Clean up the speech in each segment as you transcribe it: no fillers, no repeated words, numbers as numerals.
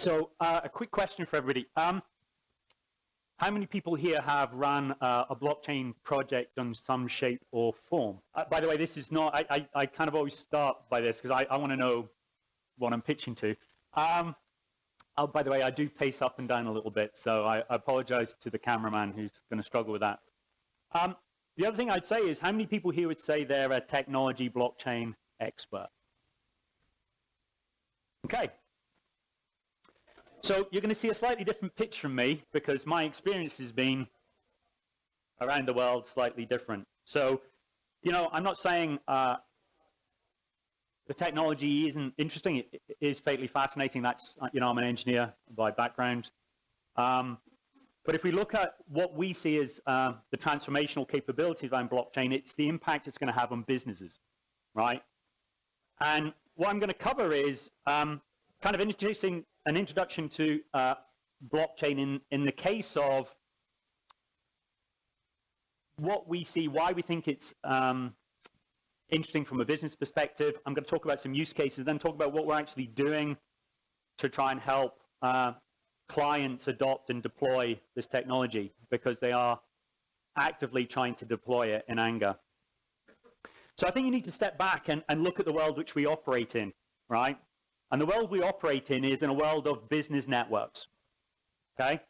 So a quick question for everybody. How many people here have run a blockchain project in some shape or form? By the way, this is not, I kind of always start by this because I want to know what I'm pitching to. Oh, by the way, I do pace up and down a little bit, so I apologize to the cameraman who's going to struggle with that. The other thing I'd say is, how many people here would say they're a technology blockchain expert? Okay. So you're going to see a slightly different picture from me because my experience has been around the world slightly different. So, you know, I'm not saying the technology isn't interesting. It is fatally fascinating. That's, you know, I'm an engineer by background. But if we look at what we see as the transformational capabilities of blockchain, it's the impact it's going to have on businesses, right? And what I'm going to cover is kind of introducing an introduction to blockchain in the case of what we see, why we think it's interesting from a business perspective. I'm going to talk about some use cases, then talk about what we're actually doing to try and help clients adopt and deploy this technology, because they are actively trying to deploy it in anger. So I think you need to step back and look at the world which we operate in, right? And the world we operate in is in a world of business networks, okay?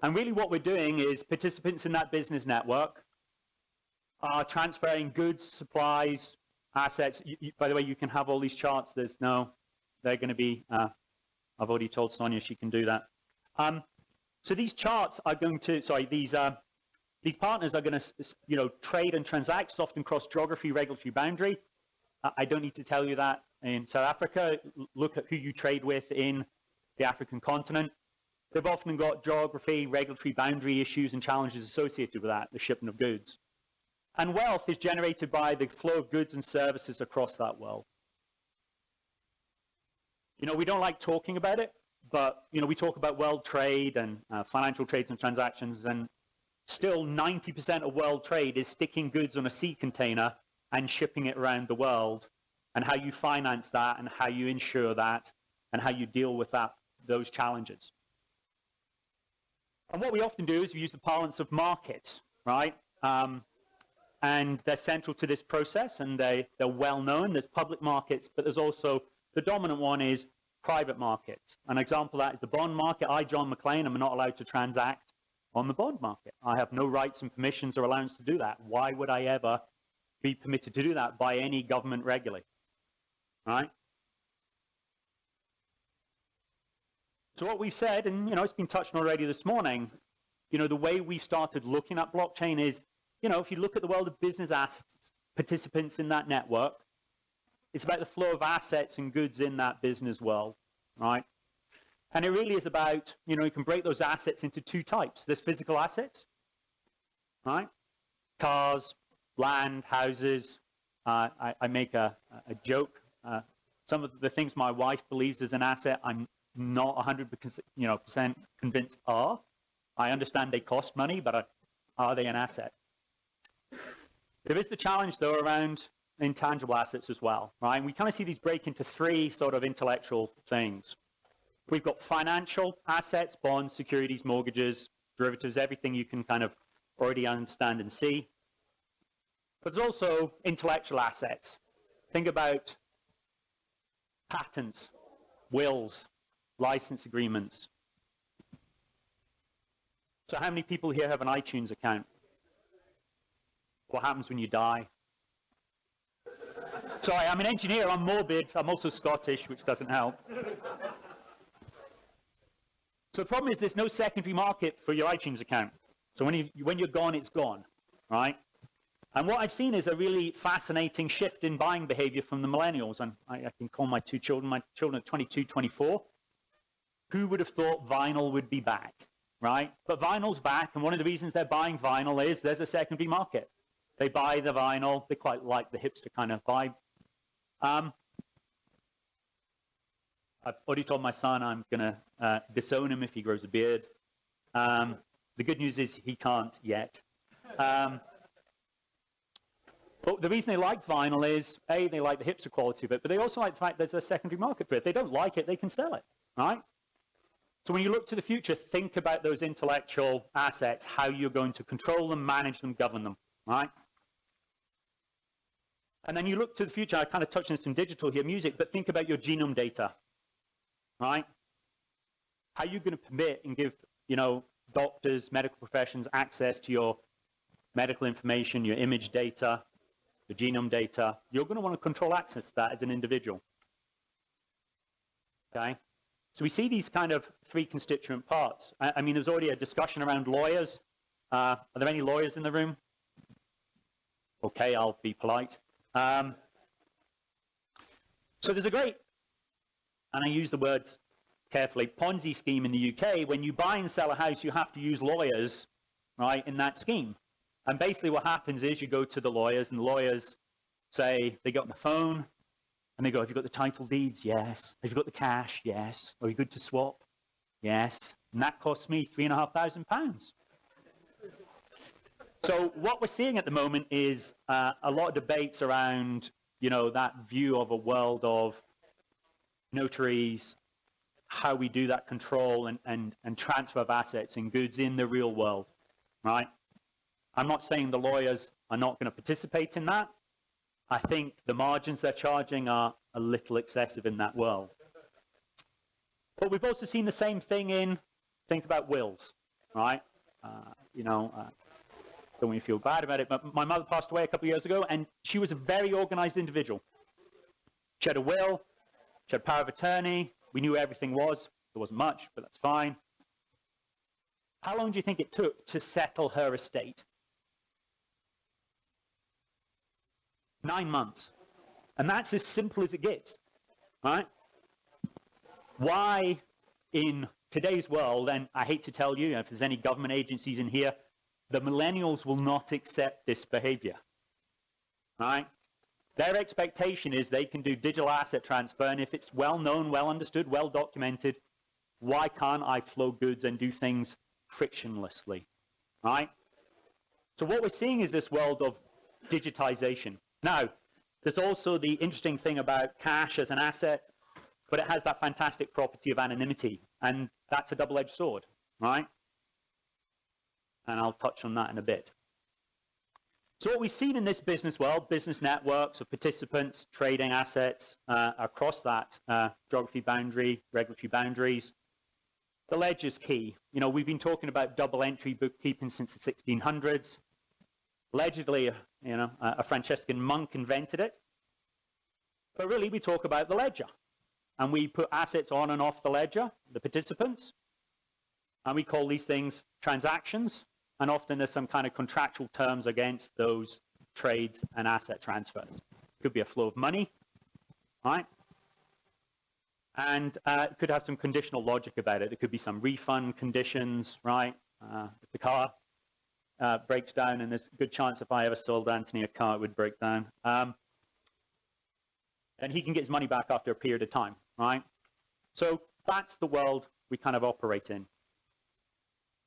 And really what we're doing is participants in that business network are transferring goods, supplies, assets. By the way, you can have all these charts. They're going to be, I've already told Sonia she can do that. So these charts are going to, these partners are going to, you know, trade and transact, often cross geography, regulatory boundary. I don't need to tell you that in South Africa. Look at who you trade with in the African continent. They've often got geography, regulatory boundary issues and challenges associated with that, the shipment of goods. And wealth is generated by the flow of goods and services across that world. You know, we don't like talking about it, but, you know, we talk about world trade and financial trades and transactions, and still 90% of world trade is sticking goods on a sea container and shipping it around the world, and how you finance that and how you insure that and how you deal with those challenges. And what we often do is we use the parlance of markets, right? And they're central to this process, and they're well known. There's public markets, but there's also the dominant one is private markets. An example of that is the bond market. I, John McLean, am not allowed to transact on the bond market. I have no rights and permissions or allowance to do that. Why would I ever be permitted to do that by any government regulator, right? So what we've said, and, you know, it's been touched on already this morning, you know, the way we started looking at blockchain is, you know, if you look at the world of business assets, participants in that network, it's about the flow of assets and goods in that business world, right? And it really is about, you know, you can break those assets into two types. There's physical assets, right? Cars, land, houses. I make a joke. Some of the things my wife believes is an asset, I'm not 100% convinced are. I understand they cost money, but are they an asset? There is the challenge, though, around intangible assets as well, right? And we kind of see these break into three sort of intellectual things. We've got financial assets, bonds, securities, mortgages, derivatives, everything you can kind of already understand and see. But there's also intellectual assets. Think about patents, wills, license agreements. So how many people here have an iTunes account? What happens when you die? Sorry, I'm an engineer, I'm morbid, I'm also Scottish, which doesn't help. So the problem is there's no secondary market for your iTunes account. So when you're gone, it's gone, right? And what I've seen is a really fascinating shift in buying behavior from the millennials. And I can call my children are 22, 24. Who would have thought vinyl would be back, right? But vinyl's back, and one of the reasons they're buying vinyl is there's a secondary market. They buy the vinyl, they quite like the hipster kind of vibe. I've already told my son I'm going to disown him if he grows a beard. The good news is he can't yet. But the reason they like vinyl is, A, they like the hipster quality of it, but they also like the fact there's a secondary market for it. If they don't like it, they can sell it, right? So when you look to the future, think about those intellectual assets, how you're going to control them, manage them, govern them, right? And then you look to the future, I kind of touched on some digital here, music, but think about your genome data, right? How are you going to permit and give, doctors, medical professions access to your medical information, your image data, your genome data? You're going to want to control access to that as an individual, okay? So we see these kind of three constituent parts. I mean, there's already a discussion around lawyers. Are there any lawyers in the room? Okay, I'll be polite. So there's a great, and I use the words carefully, Ponzi scheme in the UK. When you buy and sell a house, you have to use lawyers, right, in that scheme. And basically what happens is you go to the lawyers, and the lawyers say, they get on the phone, and they go, have you got the title deeds? Yes. Have you got the cash? Yes. Are you good to swap? Yes. And that costs me £3,500. So what we're seeing at the moment is a lot of debates around, that view of a world of notaries, how we do that control and transfer of assets and goods in the real world, right? I'm not saying the lawyers are not going to participate in that. I think the margins they're charging are a little excessive in that world. But we've also seen the same thing in, think about wills, right? Don't want you to feel bad about it, but my mother passed away a couple of years ago, and she was a very organized individual. She had a will, she had power of attorney, we knew everything was. There wasn't much, but that's fine. How long do you think it took to settle her estate? 9 months. And that's as simple as it gets, right? Why in today's world, and I hate to tell you, if there's any government agencies in here, the millennials will not accept this behavior, right? Their expectation is they can do digital asset transfer, and if it's well known, well understood, well documented, why can't I flow goods and do things frictionlessly, right? So what we're seeing is this world of digitization. Now, there's also the interesting thing about cash as an asset, but it has that fantastic property of anonymity, and that's a double-edged sword, right? And I'll touch on that in a bit. So what we've seen in this business world, business networks of participants, trading assets across that geography boundary, regulatory boundaries, the ledger is key. We've been talking about double entry bookkeeping since the 1600s. Allegedly, a Franciscan monk invented it. But really, we talk about the ledger. And we put assets on and off the ledger, the participants. And we call these things transactions. And often there's some kind of contractual terms against those trades and asset transfers. It could be a flow of money, right? And it could have some conditional logic about it. There could be some refund conditions, right? If the car breaks down, and there's a good chance if I ever sold Anthony a car, it would break down. And he can get his money back after a period of time, right? So that's the world we kind of operate in.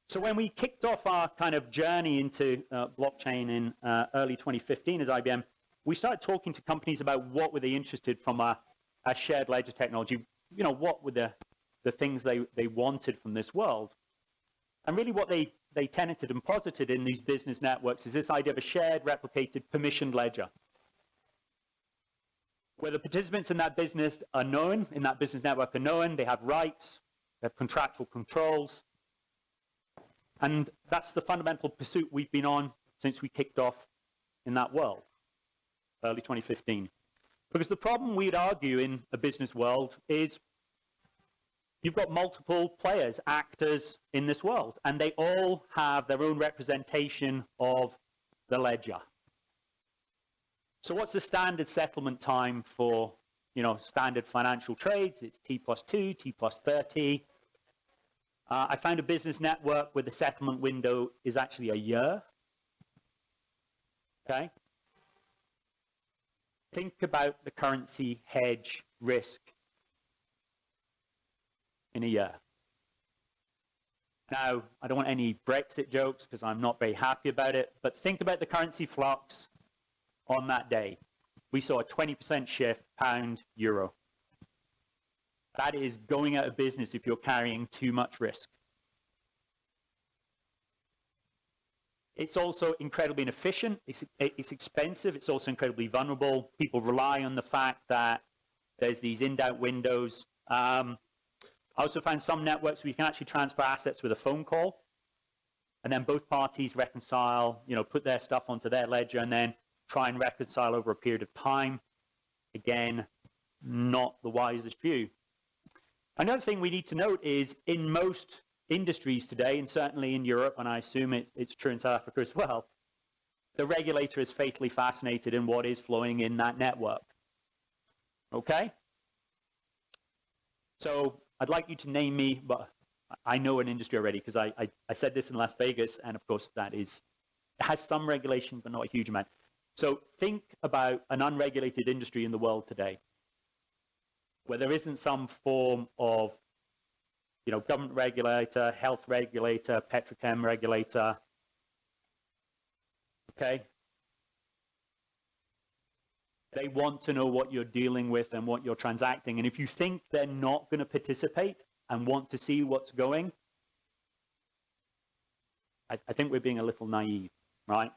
So when we kicked off our kind of journey into blockchain in early 2015 as IBM, we started talking to companies about what were they interested from a shared ledger technology. What were the things they wanted from this world? And really what they tenanted and posited in these business networks is this idea of a shared, replicated, permissioned ledger, where the participants in that business are known, in that business network are known, they have rights, they have contractual controls. And that's the fundamental pursuit we've been on since we kicked off in that world, early 2015. Because the problem we'd argue in a business world is you've got multiple players, actors in this world, and they all have their own representation of the ledger. So what's the standard settlement time for, standard financial trades? It's T+2, T+30. I found a business network where the settlement window is actually a year. Okay? Think about the currency hedge risk in a year. Now, I don't want any Brexit jokes because I'm not very happy about it, but think about the currency flux on that day. We saw a 20% shift, pound, euro. That is going out of business if you're carrying too much risk. It's also incredibly inefficient. It's expensive. It's also incredibly vulnerable. People rely on the fact that there's these in-out windows. I also found some networks where you can actually transfer assets with a phone call, and then both parties reconcile, put their stuff onto their ledger, and then try and reconcile over a period of time. Again, not the wisest view. Another thing we need to note is in most industries today, and certainly in Europe, and I assume it's true in South Africa as well, the regulator is fatally fascinated in what is flowing in that network. Okay? So I'd like you to name me, but I know an industry already because I said this in Las Vegas, and of course it has some regulation, but not a huge amount. So think about an unregulated industry in the world today, where there isn't some form of government regulator, health regulator, petrochem regulator. Okay? They want to know what you're dealing with and what you're transacting. And if you think they're not going to participate and want to see what's going, I think we're being a little naive, right?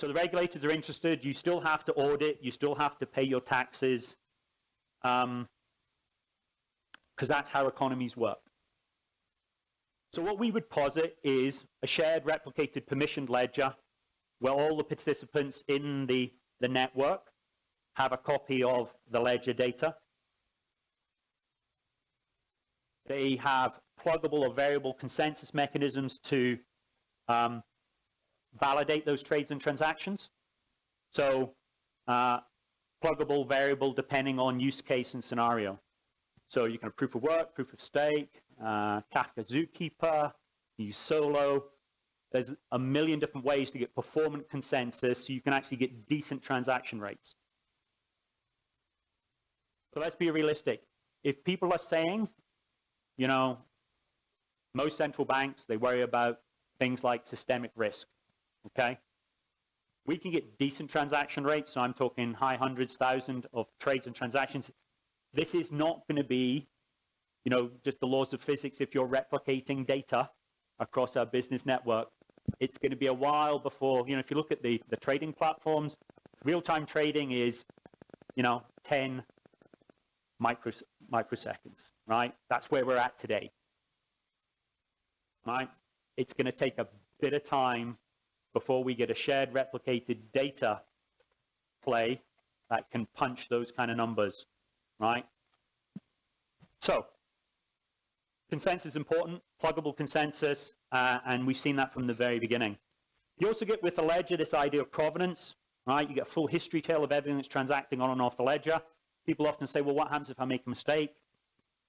So the regulators are interested. You still have to audit. You still have to pay your taxes. Because that's how economies work. So what we would posit is a shared replicated permissioned ledger where all the participants in the network have a copy of the ledger data. They have pluggable or variable consensus mechanisms to validate those trades and transactions. So pluggable, variable, depending on use case and scenario. So you can have proof of work, proof of stake, Kafka Zookeeper, use Solo. There's a million different ways to get performant consensus so you can actually get decent transaction rates. So let's be realistic. If people are saying, most central banks, they worry about things like systemic risk, okay? We can get decent transaction rates, so I'm talking high hundreds, thousands of trades and transactions. This is not going to be, just the laws of physics if you're replicating data across our business network. It's going to be a while before, if you look at the trading platforms, real-time trading is, 10 microseconds, right? That's where we're at today, right? It's going to take a bit of time before we get a shared replicated data play that can punch those kind of numbers, right? So consensus is important, pluggable consensus, and we've seen that from the very beginning. You also get with the ledger this idea of provenance, right? You get a full history tale of everything that's transacting on and off the ledger. People often say, well, what happens if I make a mistake?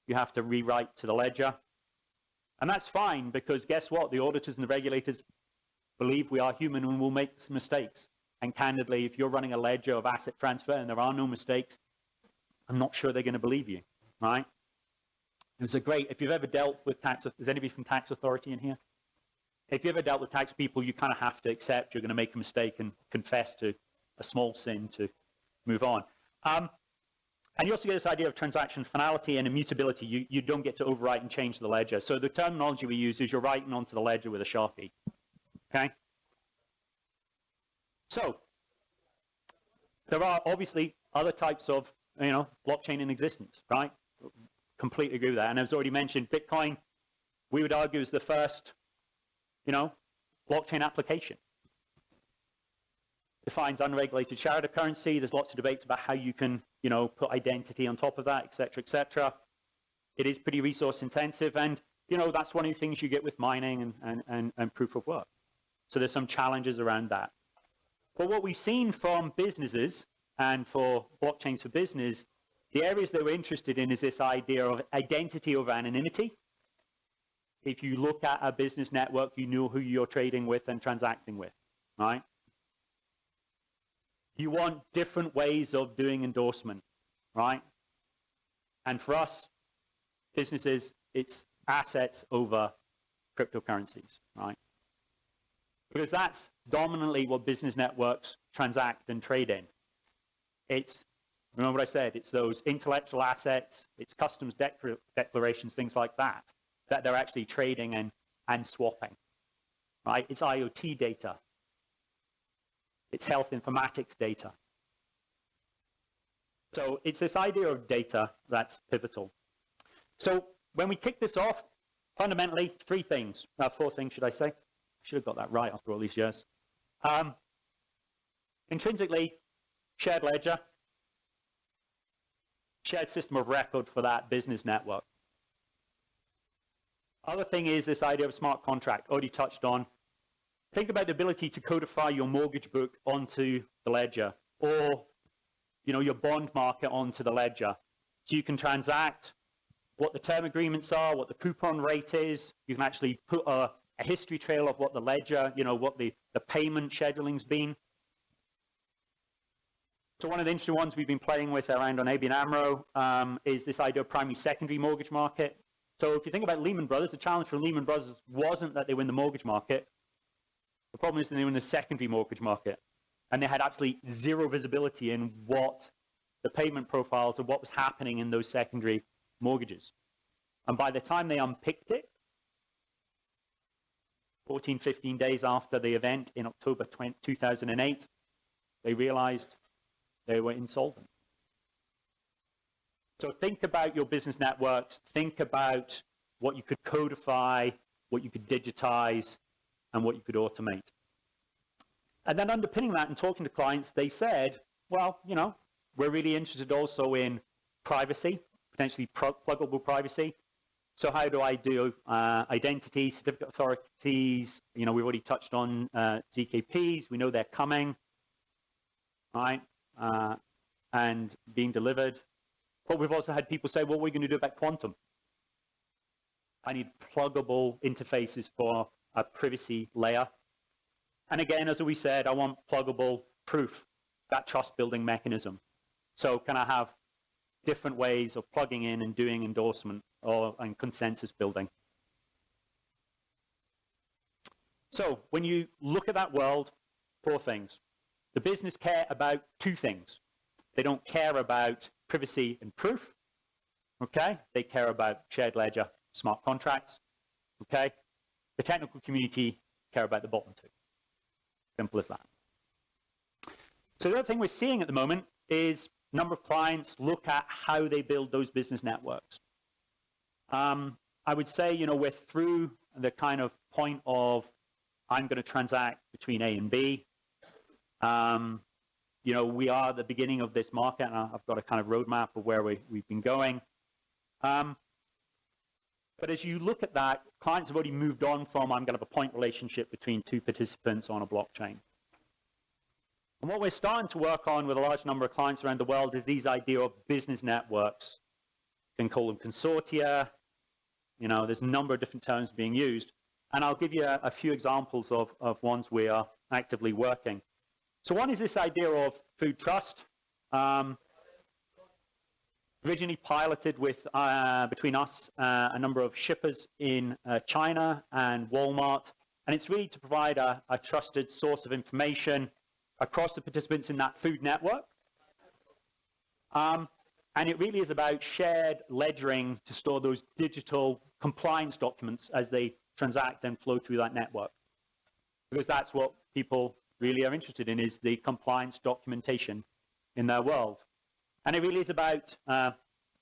You have to rewrite to the ledger. And that's fine, because guess what? The auditors and the regulators believe we are human and will make mistakes. And candidly, if you're running a ledger of asset transfer and there are no mistakes, I'm not sure they're going to believe you, right? It was a great, if you've ever dealt with tax, is anybody from tax authority in here? If you've ever dealt with tax people, you kind of have to accept you're going to make a mistake and confess to a small sin to move on. And you also get this idea of transaction finality and immutability. You don't get to overwrite and change the ledger. So the terminology we use is you're writing onto the ledger with a Sharpie, okay? So there are obviously other types of, blockchain in existence, right? Completely agree with that. And as already mentioned, Bitcoin, we would argue, is the first, blockchain application. Defines unregulated shadow currency. There's lots of debates about how you can, put identity on top of that, et cetera, et cetera. It is pretty resource intensive, and that's one of the things you get with mining and proof of work. So there's some challenges around that. But what we've seen from businesses and for blockchains for business, the areas they were interested in is this idea of identity over anonymity. If you look at a business network, you know who you're trading with and transacting with, right? You want different ways of doing endorsement, right? And for us, businesses, it's assets over cryptocurrencies, right? Because that's dominantly what business networks transact and trade in. It's Remember what I said? It's those intellectual assets, it's customs declarations, things like that, that they're actually trading and swapping, right? It's IoT data. It's health informatics data. So it's this idea of data that's pivotal. So when we kick this off, fundamentally, four things, should I say? I should have got that right after all these years. Intrinsically, shared ledger, shared system of record for that business network. Other thing is this idea of smart contract, already touched on. Think about the ability to codify your mortgage book onto the ledger, or your bond market onto the ledger. So you can transact what the term agreements are, what the coupon rate is. You can actually put a history trail of what the ledger, what the payment scheduling's been. So one of the interesting ones we've been playing with around on ABN AMRO is this idea of primary secondary mortgage market. So if you think about Lehman Brothers, the challenge for Lehman Brothers wasn't that they win the mortgage market. The problem is that they win the secondary mortgage market. And they had absolutely zero visibility in what the payment profiles of what was happening in those secondary mortgages. And by the time they unpicked it, 14, 15 days after the event in October 2008, they realized they were insolvent. So think about your business networks. Think about what you could codify, what you could digitize, and what you could automate. And then underpinning that and talking to clients, they said, well, we're really interested also in privacy, potentially pluggable privacy. So how do I do identity, certificate authorities? We've already touched on ZKPs. We know they're coming, right? And being delivered. But we've also had people say, well, what are we going to do about quantum? I need pluggable interfaces for a privacy layer. And again, as we said, I want pluggable proof, that trust building mechanism. So can I have different ways of plugging in and doing endorsement and consensus building? So when you look at that world, four things. The business care about two things. They don't care about privacy and proof, okay? They care about shared ledger, smart contracts, okay? The technical community care about the bottom two. Simple as that. So the other thing we're seeing at the moment is a number of clients look at how they build those business networks. I would say, we're through the kind of point of I'm going to transact between A and B. We are at the beginning of this market, and I've got a kind of roadmap of where we've been going. But as you look at that, clients have already moved on from I'm going to have a point relationship between two participants on a blockchain. And what we're starting to work on with a large number of clients around the world is these idea of business networks. You can call them consortia. There's a number of different terms being used. And I'll give you a few examples of ones we are actively working. So one is this idea of food trust. Originally piloted with between us, a number of shippers in China and Walmart. And it's really to provide a trusted source of information across the participants in that food network. And it really is about shared ledgering to store those digital compliance documents as they transact and flow through that network. Because that's what people really are interested in, is the compliance documentation in their world. And it really is about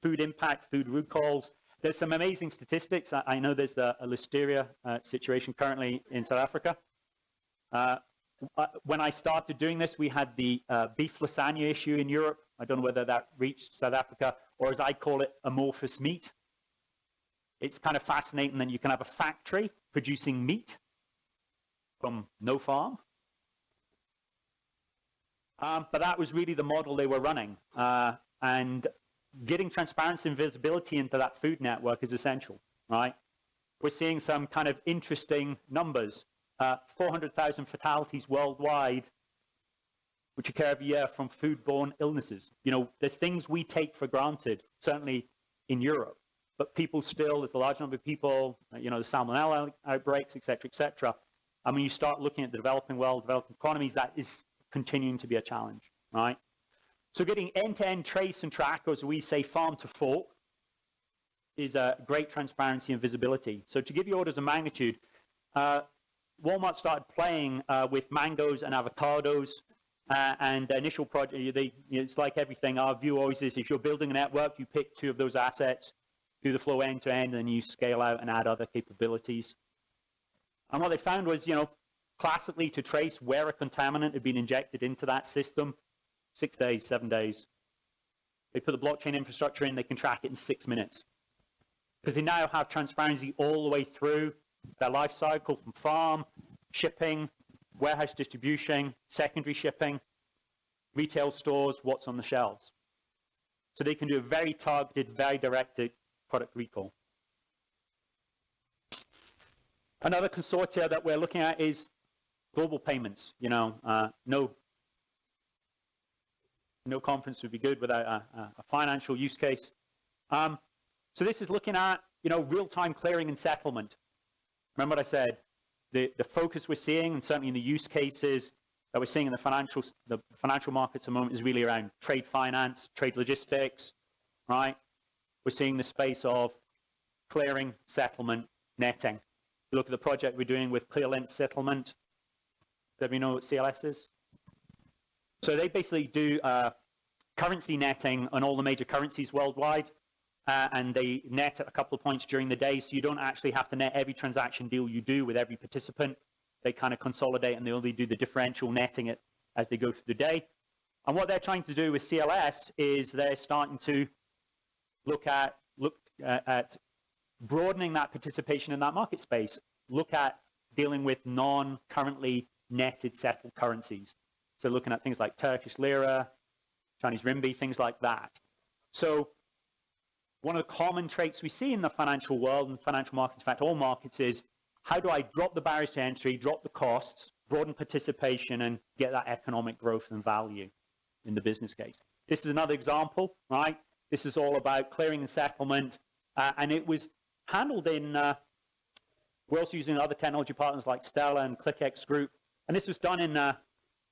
food impact, food recalls. There's some amazing statistics. I know there's a listeria situation currently in South Africa. When I started doing this, we had the beef lasagna issue in Europe. I don't know whether that reached South Africa, or as I call it, amorphous meat. It's kind of fascinating that you can have a factory producing meat from no farm. But that was really the model they were running. And getting transparency and visibility into that food network is essential, right? We're seeing some kind of interesting numbers. 400,000 fatalities worldwide, which occur every year from foodborne illnesses. There's things we take for granted, certainly in Europe, but people still, there's a large number of people, the salmonella outbreaks, et cetera, and when you start looking at the developing world, developing economies, that is continuing to be a challenge, right? So getting end-to-end trace and track, or as we say, farm to fork, is a great transparency and visibility. So to give you orders of magnitude, Walmart started playing with mangoes and avocados, and the initial project, it's like everything. Our view always is, if you're building a network, you pick 2 of those assets, do the flow end to end, and you scale out and add other capabilities. And what they found was, classically to trace where a contaminant had been injected into that system, 6 days, 7 days. They put the blockchain infrastructure in, they can track it in 6 minutes. Because they now have transparency all the way through their life cycle, from farm, shipping, warehouse distribution, secondary shipping, retail stores, what's on the shelves. So they can do a very targeted, very directed product recall. Another consortia that we're looking at is global payments. No conference would be good without a financial use case. So this is looking at, real-time clearing and settlement. Remember what I said, the focus we're seeing, and certainly in the use cases that we're seeing in the financial markets at the moment, is really around trade finance, trade logistics, right? We're seeing the space of clearing, settlement, netting. You look at the project we're doing with ClearLink Settlement. Do you know what CLS is? So they basically do currency netting on all the major currencies worldwide, and they net at a couple of points during the day, so you don't actually have to net every transaction deal you do with every participant. They kind of consolidate, and they only do the differential netting as they go through the day. And what they're trying to do with CLS is they're starting to look at broadening that participation in that market space, look at dealing with non-currently netted settled currencies. So looking at things like Turkish lira, Chinese renminbi, things like that. So one of the common traits we see in the financial world and financial markets, in fact all markets, is how do I drop the barriers to entry, drop the costs, broaden participation, and get that economic growth and value in the business case. This is another example, right? This is all about clearing and settlement, and it was handled in, we're also using other technology partners like Stella and ClickX Group, and this was done in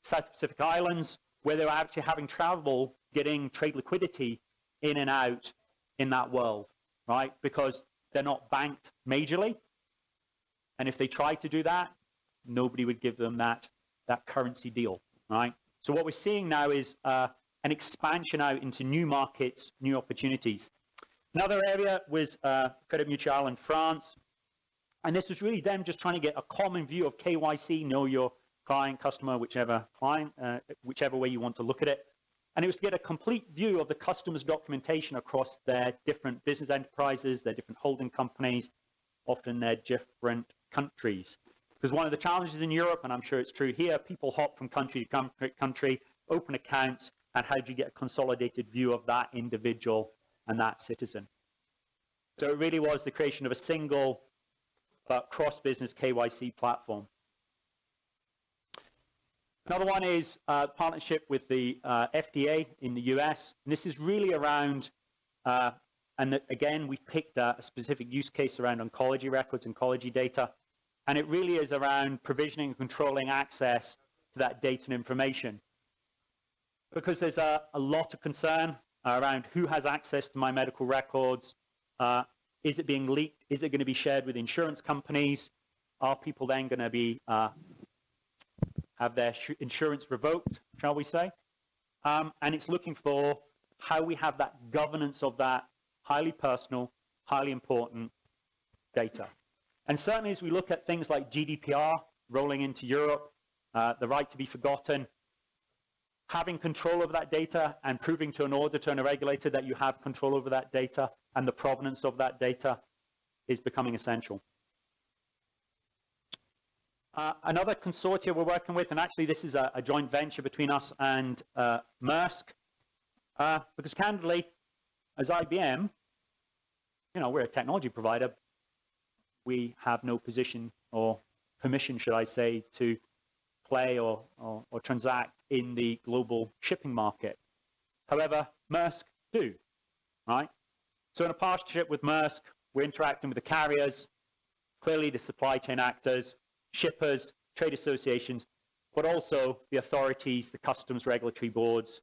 South Pacific Islands, where they were actually having trouble getting trade liquidity in and out in that world, right? Because they're not banked majorly, and if they tried to do that, nobody would give them that currency deal, right? So what we're seeing now is an expansion out into new markets, new opportunities. Another area was Credit Mutual in France, and this was really them just trying to get a common view of KYC, know your client, customer, whichever way you want to look at it. And it was to get a complete view of the customer's documentation across their different business enterprises, their different holding companies, often their different countries. Because one of the challenges in Europe, and I'm sure it's true here, people hop from country to country, open accounts, and how do you get a consolidated view of that individual and that citizen? So it really was the creation of a single cross-business KYC platform. Another one is partnership with the FDA in the US. And this is really around, and again, we've picked a specific use case around oncology records, oncology data. And it really is around provisioning and controlling access to that data and information. Because there's a lot of concern around who has access to my medical records. Is it being leaked? Is it going to be shared with insurance companies? Are people then going to be have their insurance revoked, shall we say? And it's looking for how we have that governance of that highly personal, highly important data. And certainly as we look at things like GDPR rolling into Europe, the right to be forgotten, having control over that data and proving to an auditor and a regulator that you have control over that data and the provenance of that data is becoming essential. Another consortia we're working with, and actually this is a joint venture between us and Maersk, because candidly, as IBM, we're a technology provider. We have no position or permission, should I say, to play or transact in the global shipping market. However, Maersk do, right? So in a partnership with Maersk, we're interacting with the carriers, clearly the supply chain actors, shippers, trade associations, but also the authorities, the customs regulatory boards,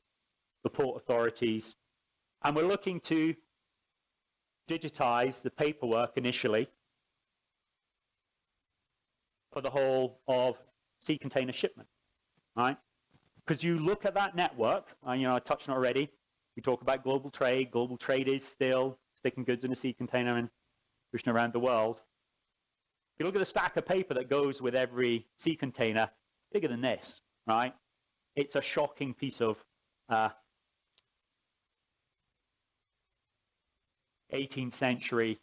the port authorities. And we're looking to digitize the paperwork initially for the whole of sea container shipment, right? Because you look at that network, you know, I touched on it already. We talk about global trade. Global trade is still sticking goods in a sea container and pushing around the world. If you look at the stack of paper that goes with every sea container, it's bigger than this, right? It's a shocking piece of 18th century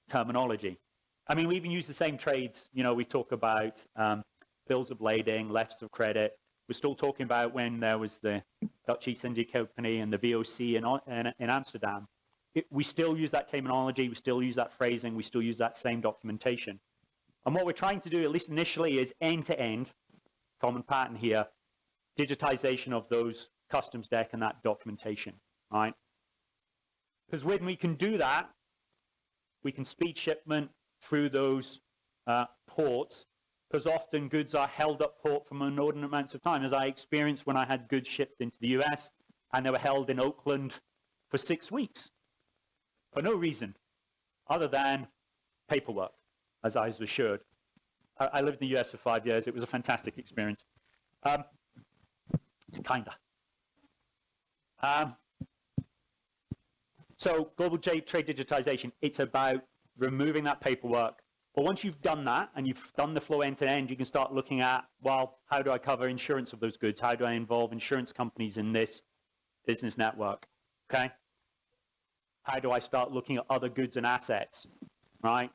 terminology. I mean, we even use the same trades. You know, we talk about bills of lading, letters of credit. We're still talking about when there was the Dutch East India Company and the VOC in Amsterdam. We still use that terminology. We still use that phrasing. We still use that same documentation. And what we're trying to do, at least initially, is end-to-end, common pattern here, digitization of those customs deck and that documentation, right? Because when we can do that, we can speed shipment through those ports, because often goods are held up port for inordinate amounts of time, as I experienced when I had goods shipped into the US, and they were held in Oakland for 6 weeks, for no reason other than paperwork, as I was assured. I lived in the US for 5 years. It was a fantastic experience. Kinda. So global trade digitization, it's about removing that paperwork. But once you've done that and you've done the flow end to end, you can start looking at, well, how do I cover insurance of those goods? How do I involve insurance companies in this business network? Okay. How do I start looking at other goods and assets, right?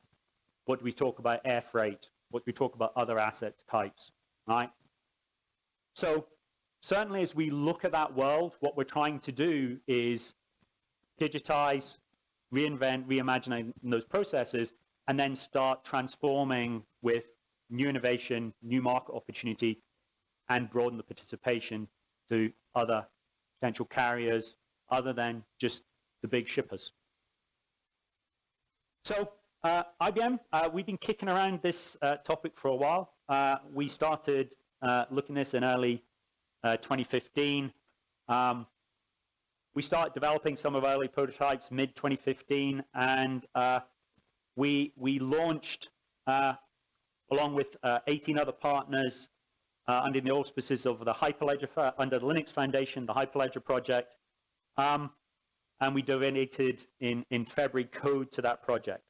What do we talk about air freight? What do we talk about other asset types, right? So certainly as we look at that world, what we're trying to do is digitize, reinvent, reimagine those processes, and then start transforming with new innovation, new market opportunity, and broaden the participation to other potential carriers other than just the big shippers. So IBM, we've been kicking around this topic for a while. We started looking at this in early 2015. We started developing some of our early prototypes mid-2015, and we launched, along with 18 other partners, under the auspices of the Hyperledger, under the Linux Foundation, the Hyperledger project, and we donated in February code to that project.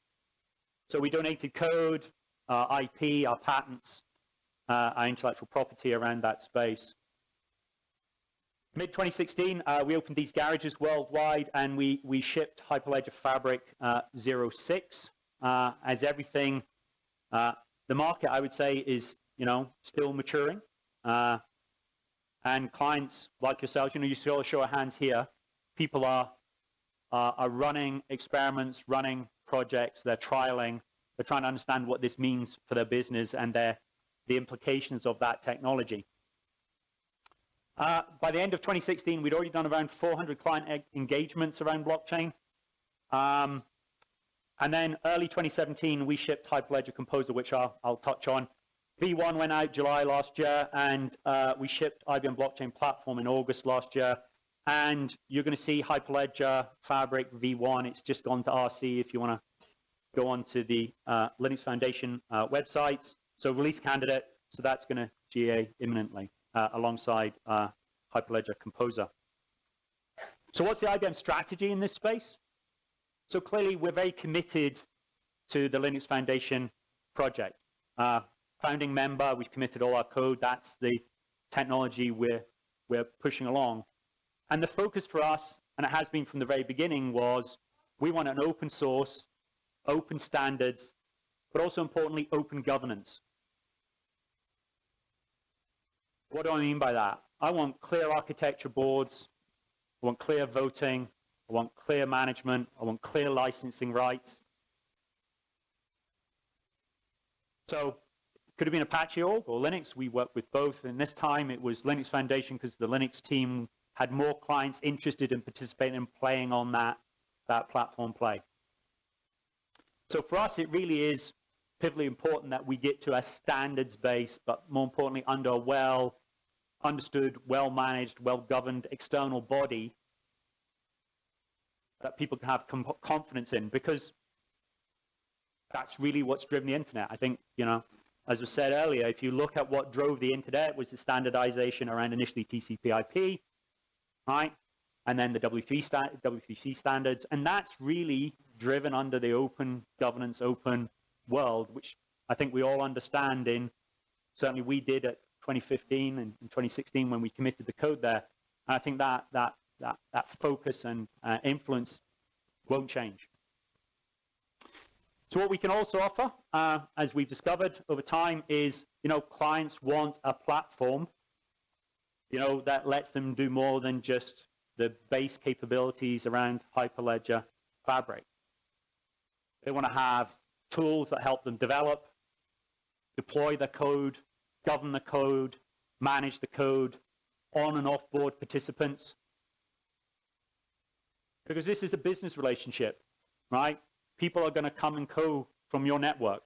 So we donated code, our IP, our patents, our intellectual property around that space. Mid-2016, we opened these garages worldwide, and we shipped Hyperledger Fabric 06. As everything, the market, I would say, is, you know, still maturing. And clients like yourselves, you know, you see all the show of hands here. People are running experiments, running projects, they're trialing, they're trying to understand what this means for their business and the implications of that technology. By the end of 2016, we'd already done around 400 client engagements around blockchain. And then early 2017, we shipped Hyperledger Composer, which I'll touch on. V1 went out July last year, and we shipped IBM Blockchain Platform in August last year. And you're going to see Hyperledger Fabric V1. It's just gone to RC if you want to go onto the Linux Foundation websites. So release candidate, so that's going to GA imminently alongside Hyperledger Composer. So what's the IBM strategy in this space? So clearly we're very committed to the Linux Foundation project. Founding member, we've committed all our code. That's the technology we're pushing along. And the focus for us, and it has been from the very beginning, was we want an open source, open standards, but also importantly, open governance. What do I mean by that? I want clear architecture boards. I want clear voting. I want clear management. I want clear licensing rights. So it could have been Apache org or Linux. We worked with both. And this time it was Linux Foundation because the Linux team had more clients interested in participating and playing on that platform play. So for us, it really is pivotally important that we get to a standards base, but more importantly, under a understood, well-managed, well-governed external body that people can have confidence in, because that's really what's driven the internet. I think, you know, as was said earlier, if you look at what drove the internet, was the standardization around initially TCP/IP, right? And then the W3C standards, and that's really driven under the open governance, open world, which I think we all understand. Certainly we did at 2015 and 2016 when we committed the code there. And I think that focus and influence won't change. So what we can also offer, as we've discovered over time, is, you know, clients want a platform, you know, that lets them do more than just the base capabilities around Hyperledger Fabric. They want to have tools that help them develop, deploy the code, govern the code, manage the code, on and off-board participants. Because this is a business relationship, right? People are going to come and go from your network.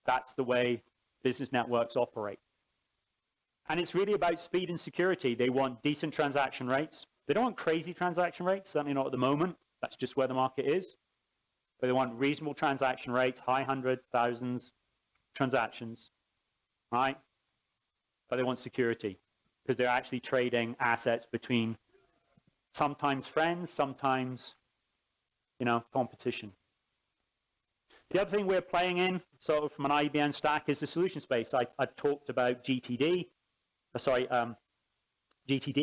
That's the way business networks operate. And it's really about speed and security. They want decent transaction rates. They don't want crazy transaction rates, certainly not at the moment. That's just where the market is. But they want reasonable transaction rates, high hundreds, thousands transactions, right? But they want security, because they're actually trading assets between sometimes friends, sometimes, you know, competition. The other thing we're playing in, sort of from an IBM stack, is the solution space. I've talked about GTD,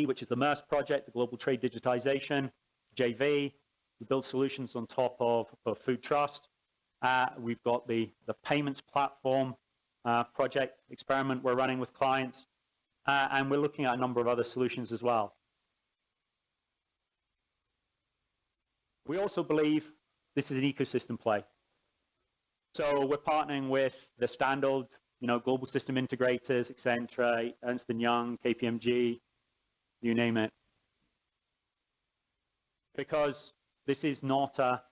which is the MERS project, the Global Trade Digitization, JV. We build solutions on top of Food Trust. We've got the payments platform project experiment we're running with clients, and we're looking at a number of other solutions as well. We also believe this is an ecosystem play. So we're partnering with the standard, you know, global system integrators, Accenture, Ernst & Young, KPMG, you name it. Because this is not a,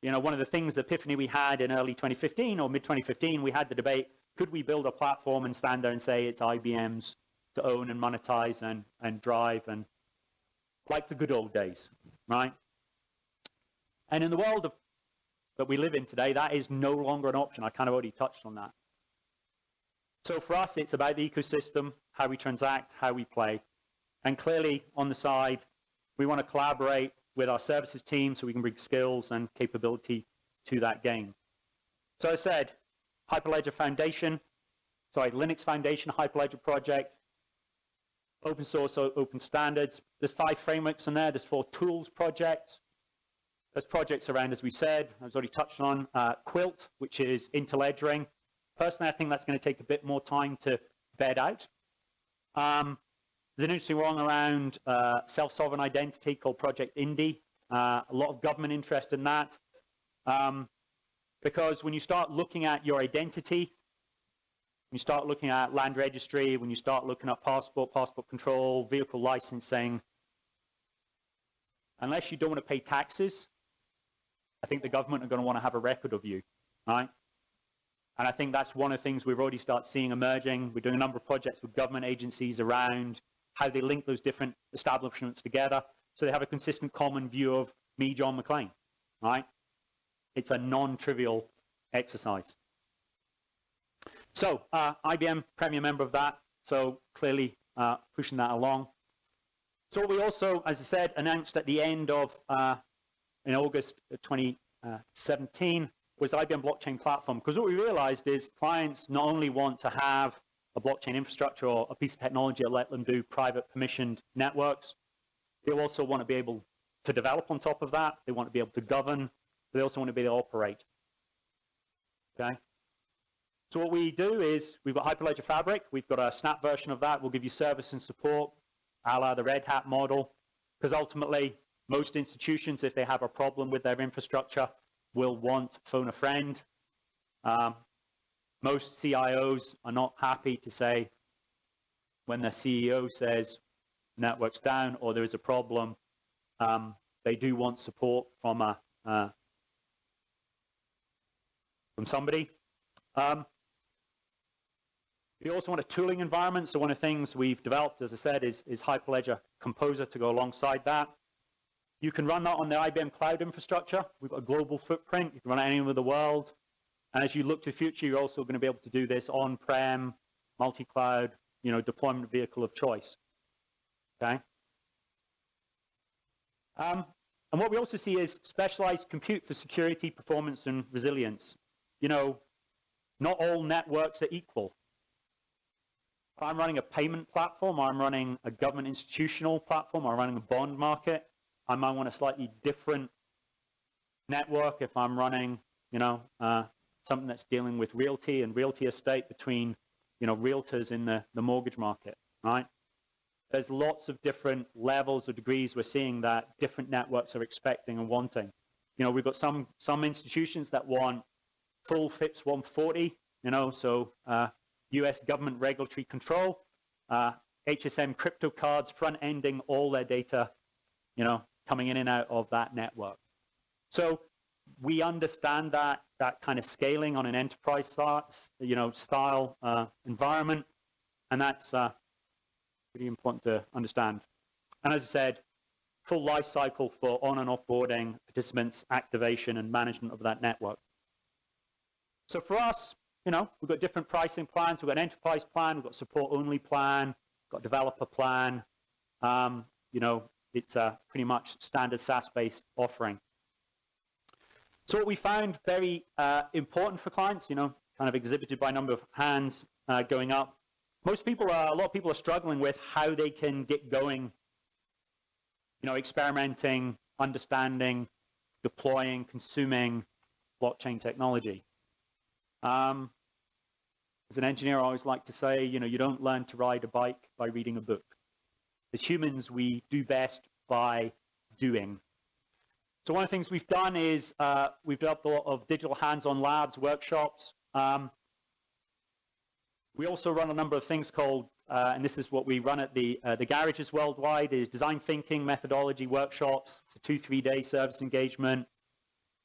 you know, one of the things, the epiphany we had in early 2015 or mid 2015, we had the debate, could we build a platform and stand there and say it's IBM's to own and monetize and drive, and like the good old days, right? And in the world that we live in today, that is no longer an option. I kind of already touched on that. So for us, it's about the ecosystem, how we transact, how we play. And clearly, on the side, we want to collaborate with our services team so we can bring skills and capability to that game. So I said, Linux Foundation, Hyperledger project, open source, open standards. There's 5 frameworks in there. There's 4 tools projects. There's projects around, as we said, I was already touched on, Quilt, which is interledgering. Personally, I think that's going to take a bit more time to bed out. There's an interesting one around self-sovereign identity called Project Indy. A lot of government interest in that. Because when you start looking at your identity, when you start looking at land registry, when you start looking at passport control, vehicle licensing, unless you don't want to pay taxes, I think the government are going to want to have a record of you, right? And I think that's one of the things we've already started seeing emerging. We're doing a number of projects with government agencies around how they link those different establishments together so they have a consistent common view of me, John McLean, right? It's a non-trivial exercise. So IBM, premier member of that, so clearly pushing that along. So we also, as I said, announced at the end of, in August 2017, was the IBM blockchain platform. Because what we realized is clients not only want to have a blockchain infrastructure or a piece of technology that let them do private permissioned networks, they also want to be able to develop on top of that. They want to be able to govern. They also want to be able to operate. Okay. So what we do is we've got Hyperledger Fabric. We've got a snap version of that. We'll give you service and support, a la the Red Hat model, because ultimately most institutions, if they have a problem with their infrastructure, will want phone a friend. Most CIOs are not happy to say when their CEO says network's down or there is a problem. They do want support from somebody. You also want a tooling environment. So one of the things we've developed, as I said, is Hyperledger Composer to go alongside that. You can run that on the IBM cloud infrastructure. We've got a global footprint. You can run it anywhere in the world. And as you look to the future, you're also going to be able to do this on-prem, multi-cloud, deployment vehicle of choice. Okay. And what we also see is specialized compute for security, performance, and resilience. Not all networks are equal. If I'm running a payment platform, or I'm running a government institutional platform, or I'm running a bond market, I might want a slightly different network if I'm running, something that's dealing with realty and realty estate between, realtors in the mortgage market, right? There's lots of different levels or degrees we're seeing that different networks are expecting and wanting. We've got some institutions that want full FIPS 140, so US government regulatory control, HSM crypto cards front-ending all their data, coming in and out of that network. So we understand that kind of scaling on an enterprise style environment, and that's really important to understand. And as I said, full life cycle for on and offboarding participants, activation, and management of that network. So for us, we've got different pricing plans. We've got an enterprise plan, we've got support-only plan, we've got developer plan. It's a pretty much standard SaaS-based offering. So what we found very important for clients, kind of exhibited by a number of hands going up. A lot of people are struggling with how they can get going, experimenting, understanding, deploying, consuming blockchain technology. As an engineer, I always like to say, you don't learn to ride a bike by reading a book. As humans, we do best by doing. So one of the things we've done is we've developed a lot of digital hands-on labs, workshops. We also run a number of things called, and this is what we run at the garages worldwide, is design thinking, methodology workshops. It's a 2-3-day service engagement.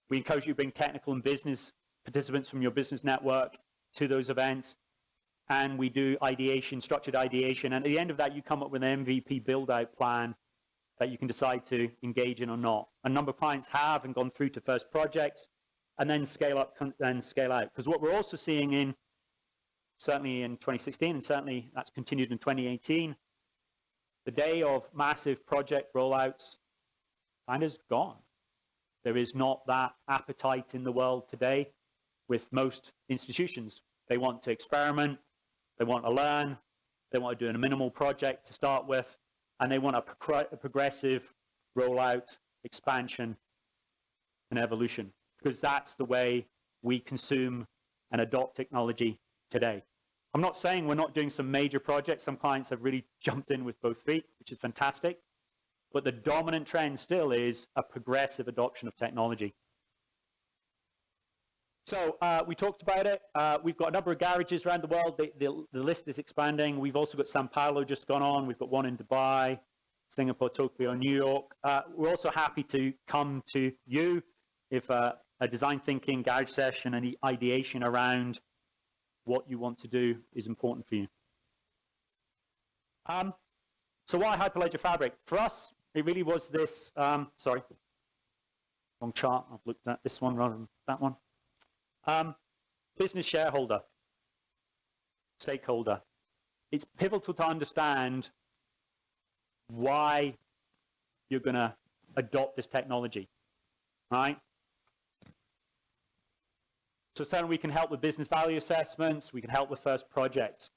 We encourage you to bring technical and business participants from your business network to those events. And we do ideation, structured ideation. And at the end of that, you come up with an MVP build-out plan that you can decide to engage in or not. A number of clients have and gone through to first projects and then scale up and scale out. Because what we're also seeing certainly in 2016, and certainly that's continued in 2018, the day of massive project rollouts kind of is gone. There is not that appetite in the world today with most institutions. They want to experiment, they want to learn, they want to do a minimal project to start with, and they want a progressive rollout, expansion, and evolution, because that's the way we consume and adopt technology today. I'm not saying we're not doing some major projects. Some clients have really jumped in with both feet, which is fantastic. But the dominant trend still is a progressive adoption of technology. So we talked about it. We've got a number of garages around the world. The list is expanding. We've also got Sao Paulo just gone on. We've got one in Dubai, Singapore, Tokyo, New York. We're also happy to come to you if a design thinking garage session and the ideation around what you want to do is important for you. So why Hyperledger Fabric? For us, it really was this, sorry, wrong chart. I've looked at this one rather than that one. Business shareholder, stakeholder. It's pivotal to understand why you're going to adopt this technology, right? So certainly we can help with business value assessments. We can help with first projects.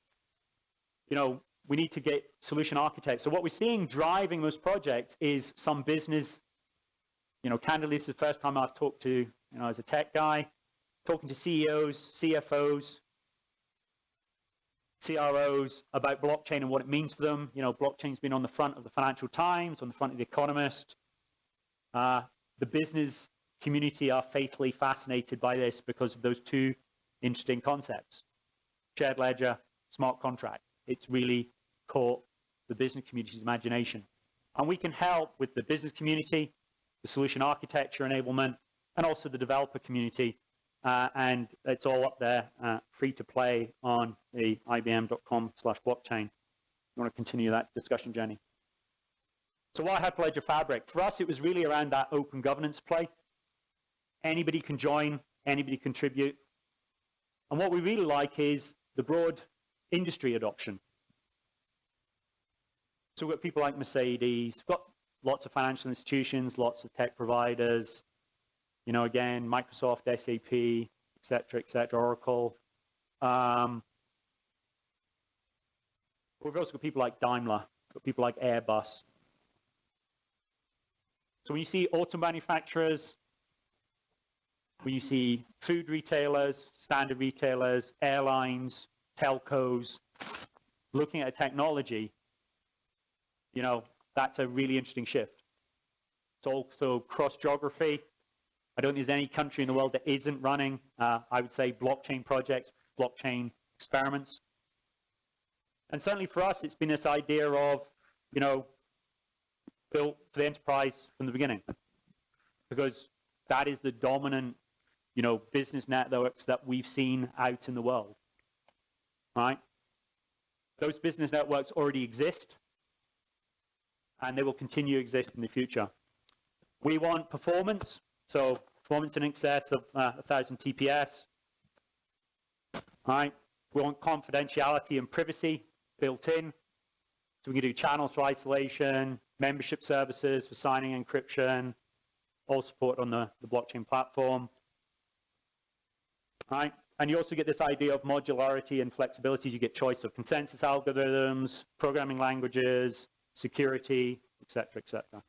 We need to get solution architects. So what we're seeing driving those projects is some business, candidly, this is the first time I've talked to, as a tech guy, talking to CEOs, CFOs, CROs about blockchain and what it means for them. Blockchain's been on the front of the Financial Times, on the front of the Economist. The business community are fatally fascinated by this because of those two interesting concepts. Shared ledger, smart contract. It's really caught the business community's imagination. And we can help with the business community, the solution architecture enablement, and also the developer community and it's all up there, free to play on the ibm.com/blockchain. You want to continue that discussion, Jenny? So why Hyperledger Fabric? For us, it was really around that open governance play. Anybody can join, anybody contribute. And what we really like is the broad industry adoption. So we've got people like Mercedes, we've got lots of financial institutions, lots of tech providers, you know, again, Microsoft, SAP, et cetera, Oracle. We've also got people like Daimler, got people like Airbus. So when you see auto manufacturers, when you see food retailers, standard retailers, airlines, telcos, looking at technology, you know, that's a really interesting shift. It's also cross-geography. I don't think there's any country in the world that isn't running, I would say, blockchain projects, blockchain experiments. And certainly for us, it's been this idea of, you know, built for the enterprise from the beginning, because that is the dominant, you know, business networks that we've seen out in the world, right? Those business networks already exist, and they will continue to exist in the future. We want performance, so performance in excess of 1,000 TPS, right? We want confidentiality and privacy built in, so we can do channels for isolation, membership services for signing encryption, all support on the blockchain platform, right? And you also get this idea of modularity and flexibility. You get choice of consensus algorithms, programming languages, security, et cetera, et cetera.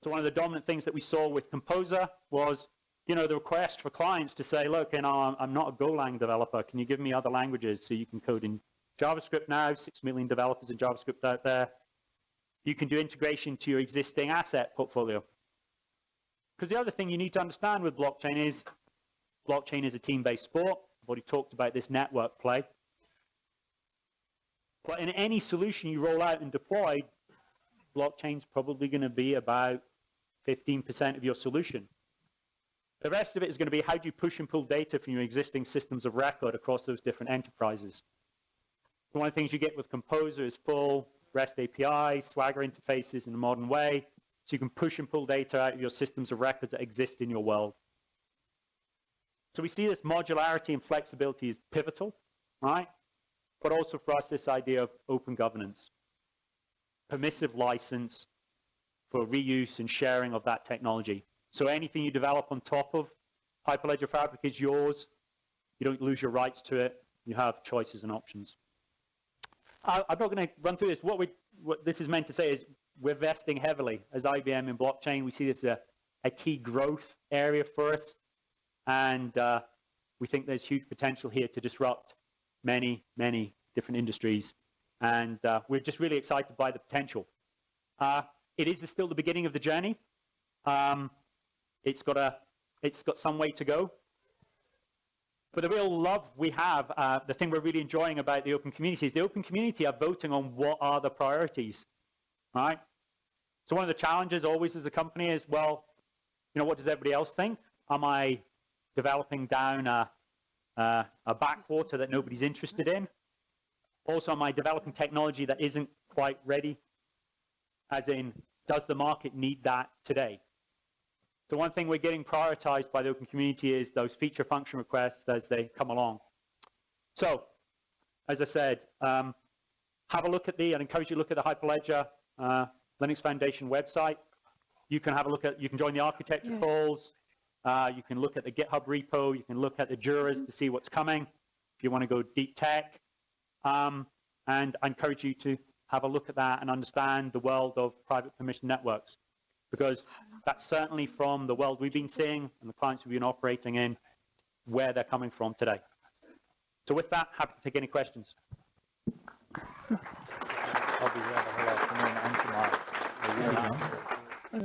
So one of the dominant things that we saw with Composer was, you know, the request for clients to say, look, you know, I'm not a Golang developer. Can you give me other languages so you can code in JavaScript now? 6 million developers in JavaScript out there. You can do integration to your existing asset portfolio. Because the other thing you need to understand with blockchain is a team-based sport. I've already talked about this network play. But in any solution you roll out and deploy, blockchain's probably going to be about 15% of your solution. The rest of it is going to be how do you push and pull data from your existing systems of record across those different enterprises. One of the things you get with Composer is full REST API, Swagger interfaces in a modern way, so you can push and pull data out of your systems of records that exist in your world. So we see this modularity and flexibility is pivotal, right? But also for us, this idea of open governance, permissive license for reuse and sharing of that technology. So anything you develop on top of Hyperledger Fabric is yours. You don't lose your rights to it. You have choices and options. I'm not going to run through this. What this is meant to say is we're investing heavily as IBM in blockchain. We see this as a key growth area for us. And we think there's huge potential here to disrupt many, many different industries. And we're just really excited by the potential. It is still the beginning of the journey. It's got some way to go. But the real love we have, the thing we're really enjoying about the open community is the open community are voting on what are the priorities, right? So one of the challenges always as a company is, well, you know, what does everybody else think? Am I developing down a backwater that nobody's interested in? Also, am I developing technology that isn't quite ready? As in, does the market need that today? So one thing we're getting prioritized by the open community is those feature function requests as they come along. So, as I said, have a look at I'd encourage you to look at the Hyperledger Linux Foundation website. You can have a look at, you can join the architecture calls. You can look at the GitHub repo. You can look at the juras to see what's coming. If you want to go deep tech. And I encourage you to have a look at that and understand the world of private permission networks, because that's certainly from the world we've been seeing and the clients we've been operating in, where they're coming from today. So with that, happy to take any questions. I'll be here the whole afternoon and tomorrow.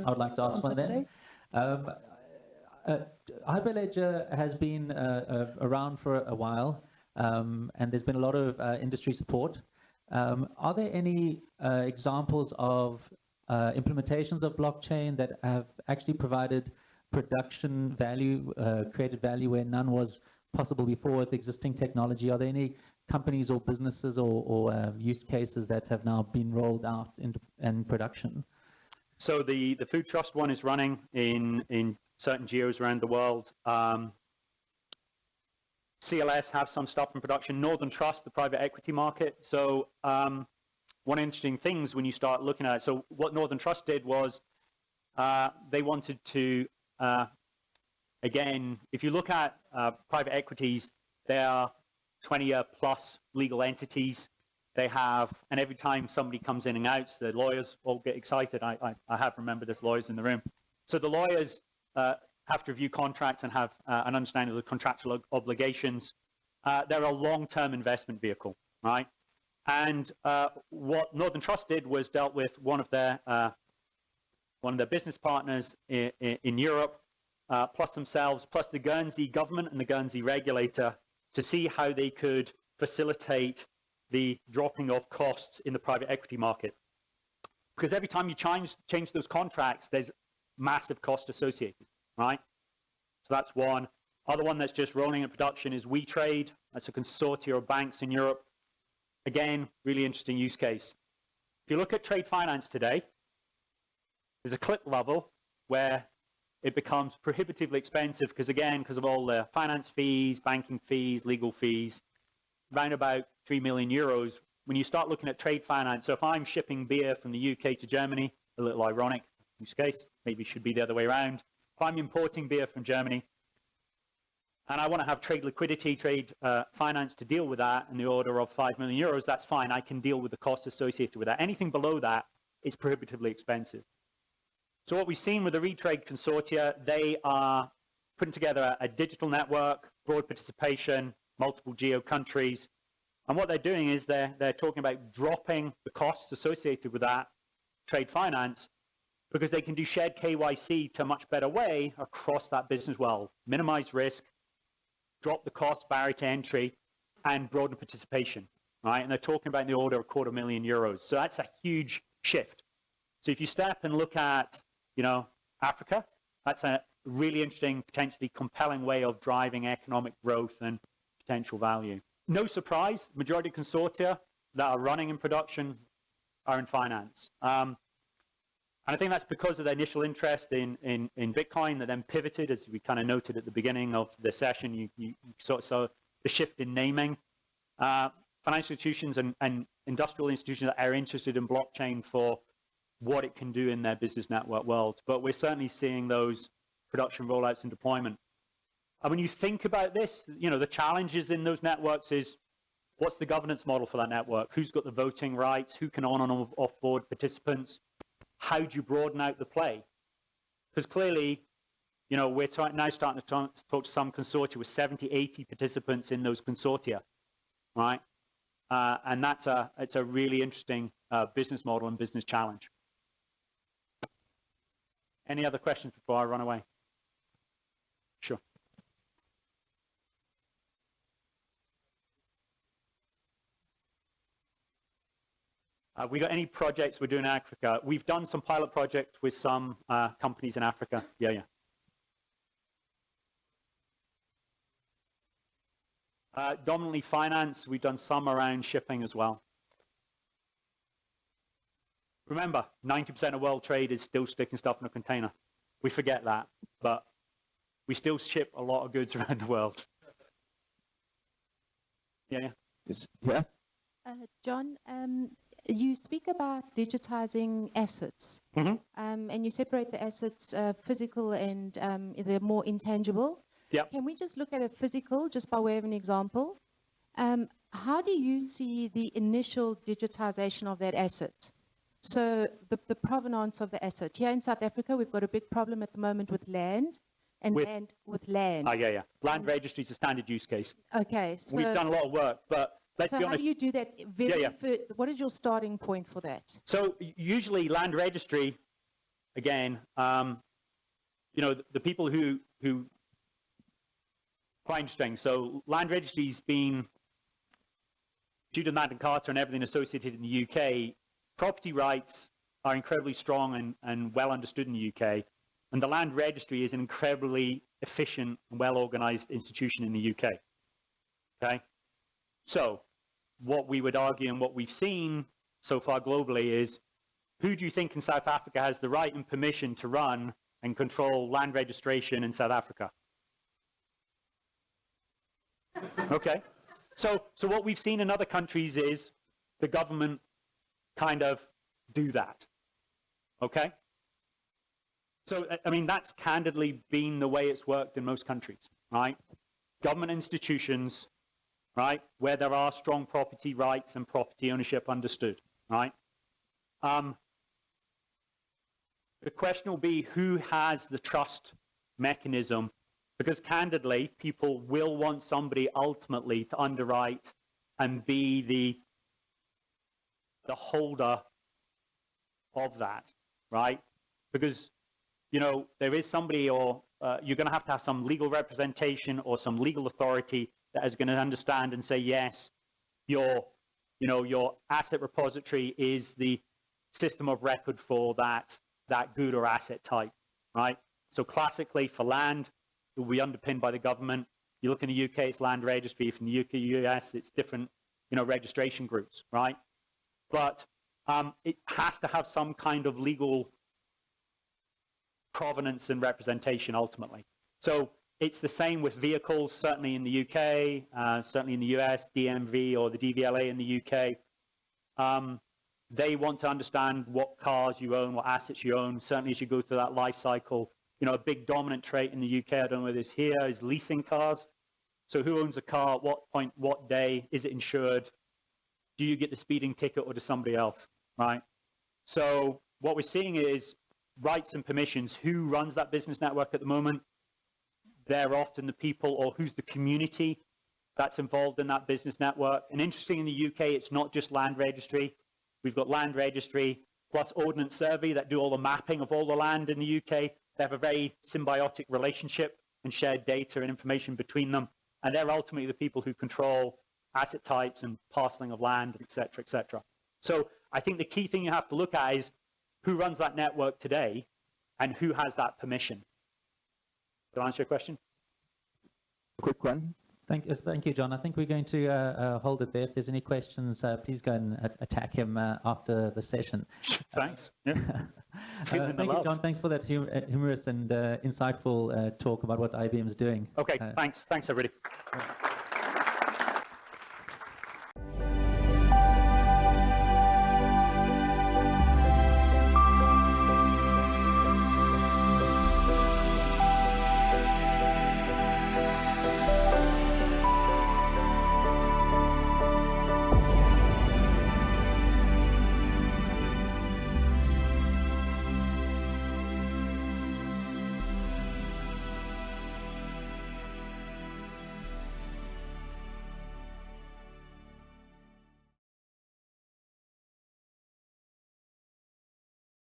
I would like to ask one then. Hyperledger has been around for a while, and there's been a lot of industry support. Are there any examples of implementations of blockchain that have actually provided production value, created value where none was possible before with existing technology? Are there any companies or businesses or use cases that have now been rolled out in production? So the Food Trust one is running in certain geos around the world. CLS have some stuff in production. Northern Trust, the private equity market. So one interesting things when you start looking at it. So what Northern Trust did was they wanted to, again, if you look at private equities, they are 20-year plus legal entities. They have, and every time somebody comes in and out, the lawyers all get excited. I have remembered there's lawyers in the room. So the lawyers have to review contracts and have an understanding of the contractual obligations. They're a long-term investment vehicle, right? And what Northern Trust did was dealt with one of their business partners in Europe, plus themselves, plus the Guernsey government and the Guernsey regulator, to see how they could facilitate the dropping of costs in the private equity market. Because every time you change those contracts, there's massive cost associated, right? So that's one. Other one that's just rolling in production is WeTrade. That's a consortium of banks in Europe. Again, really interesting use case. If you look at trade finance today, there's a clip level where it becomes prohibitively expensive because, again, because of all the finance fees, banking fees, legal fees, around about 3 million euros. When you start looking at trade finance, so if I'm shipping beer from the UK to Germany, a little ironic use case, maybe it should be the other way around. If I'm importing beer from Germany and I want to have trade liquidity, trade finance to deal with that in the order of 5 million euros, that's fine. I can deal with the costs associated with that. Anything below that is prohibitively expensive. So what we've seen with the WeTrade consortia, they are putting together a digital network, broad participation, multiple geo countries. And what they're doing is they're talking about dropping the costs associated with that trade finance because they can do shared KYC to a much better way across that business world, minimize risk, drop the cost barrier to entry, and broaden participation, right? And they're talking about in the order of €250,000. So that's a huge shift. So if you step and look at, Africa, that's a really interesting, potentially compelling way of driving economic growth and potential value. No surprise, majority of consortia that are running in production are in finance. And I think that's because of their initial interest in Bitcoin that then pivoted, as we kind of noted at the beginning of the session. You sort of saw the shift in naming. Financial institutions and industrial institutions that are interested in blockchain for what it can do in their business network world. But we're certainly seeing those production rollouts and deployment. And when you think about this, the challenges in those networks is, what's the governance model for that network? Who's got the voting rights? Who can on and off board participants? How do you broaden out the play? Because clearly, we're now starting to talk to some consortia with 70, 80 participants in those consortia, right? And it's a really interesting business model and business challenge. Any other questions before I run away? Sure. We got any projects we're doing in Africa? We've done some pilot projects with some companies in Africa. Yeah. Dominantly finance. We've done some around shipping as well. Remember, 90% of world trade is still sticking stuff in a container. We forget that, but we still ship a lot of goods around the world. Yeah. Yeah. John, you speak about digitizing assets, and you separate the assets physical and the more intangible. Yep. Can we just look at a physical, just by way of an example? How do you see the initial digitization of that asset? So the provenance of the asset. Here in South Africa, we've got a big problem at the moment with land. With land. Oh, yeah. Land registry is a standard use case. Okay. So we've done a lot of work, but let's be honest. So how do you do that? What is your starting point for that? So usually land registry, again, the people who quite interesting. So land registry's been, due to Magna Carta and everything associated in the UK, property rights are incredibly strong and well understood in the UK. And the Land Registry is an incredibly efficient and well-organized institution in the UK. Okay? So what we would argue and what we've seen so far globally is, who do you think in South Africa has the right and permission to run and control land registration in South Africa? Okay. So what we've seen in other countries is the government kind of do that. Okay? So, I mean, that's candidly been the way it's worked in most countries, right? Government institutions, right, where there are strong property rights and property ownership understood, right? The question will be, who has the trust mechanism? Because candidly, people will want somebody ultimately to underwrite and be the holder of that, right? Because, you know, there is somebody, or you're going to have some legal representation or some legal authority that is going to understand and say, yes, your asset repository is the system of record for that good or asset type, right? So classically for land, it will be underpinned by the government. You look in the UK, it's Land Registry. If in the UK, US, it's different, registration groups, right? But it has to have some kind of legal provenance and representation ultimately. So it's the same with vehicles, certainly in the UK, certainly in the US, DMV or the DVLA in the UK. They want to understand what cars you own, what assets you own, certainly as you go through that life cycle. A big dominant trait in the UK, I don't know whether it's here, is leasing cars. So who owns a car, at what point, what day, is it insured? Do you get the speeding ticket or does somebody else, right? So what we're seeing is rights and permissions. Who runs that business network at the moment? They're often the people, or who's the community that's involved in that business network. And interesting, in the UK, it's not just Land Registry. We've got Land Registry plus Ordnance Survey that do all the mapping of all the land in the UK. They have a very symbiotic relationship and shared data and information between them. And they're ultimately the people who control asset types and parceling of land, et cetera, et cetera. So I think the key thing you have to look at is who runs that network today and who has that permission. Did I answer your question? Quick one. Thank you, John. I think we're going to hold it there. If there's any questions, please go and attack him after the session. Thanks. Yeah. Thank you, John. Thanks for that humorous and insightful talk about what IBM is doing. Okay, thanks. Thanks, everybody.